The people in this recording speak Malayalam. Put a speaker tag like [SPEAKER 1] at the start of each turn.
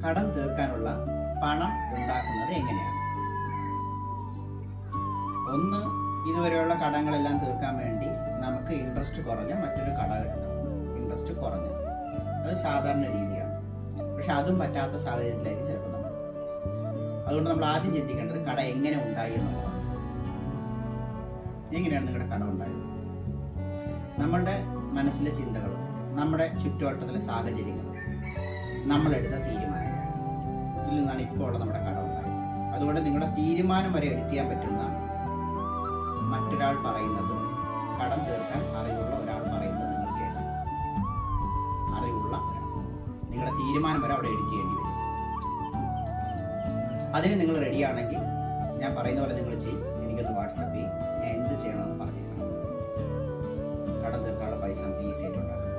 [SPEAKER 1] കടം തീർക്കാനുള്ള പണം ഉണ്ടാക്കുന്നത് എങ്ങനെയാണ്? ഒന്ന്, ഇതുവരെയുള്ള കടങ്ങളെല്ലാം തീർക്കാൻ വേണ്ടി നമുക്ക് ഇൻട്രസ്റ്റ് കുറഞ്ഞ മറ്റൊരു കട എടുക്കാം. ഇൻട്രസ്റ്റ് കുറഞ്ഞത് അത് സാധാരണ രീതിയാണ്. പക്ഷെ അതും പറ്റാത്ത സാഹചര്യത്തിലേക്ക് ചിലപ്പോൾ നമ്മൾ. അതുകൊണ്ട് നമ്മൾ ആദ്യം ചിന്തിക്കേണ്ടത് കട എങ്ങനെ ഉണ്ടായി എന്നുള്ളതാണ്. എങ്ങനെയാണ് നിങ്ങളുടെ കട ഉണ്ടായത്? നമ്മളുടെ മനസ്സിലെ ചിന്തകൾ, നമ്മുടെ ചുറ്റുവട്ടത്തിലെ സാഹചര്യങ്ങൾ, നമ്മളെടുത്ത തീരുമാനങ്ങൾ, ഇതിൽ നിന്നാണ് ഇപ്പോൾ ഉള്ള നമ്മുടെ കട ഉണ്ടായത്. അതുകൊണ്ട് നിങ്ങളുടെ തീരുമാനം വരെ എഡിറ്റ് ചെയ്യാൻ പറ്റുന്ന മറ്റൊരാൾ പറയുന്നത്, കടം തീർക്കാൻ അറിവുള്ള ഒരാൾ പറയുന്നത് നിങ്ങൾ കേൾക്കണം. അറിവുള്ള ഒരാൾ, നിങ്ങളുടെ തീരുമാനം വരെ അവിടെ എഡിറ്റ് ചെയ്യേണ്ടി വരും. അതിന് നിങ്ങൾ റെഡിയാണെങ്കിൽ ഞാൻ പറയുന്ന പോലെ നിങ്ങൾ ചെയ്യും. എനിക്കൊന്ന് വാട്സപ്പ് ചെയ്യും, ഞാൻ എന്ത് ചെയ്യണമെന്ന് പറഞ്ഞു തരണം. കടം തീർക്കാനുള്ള പൈസ നമുക്ക് ഈസി ആയിട്ടുണ്ടാകും.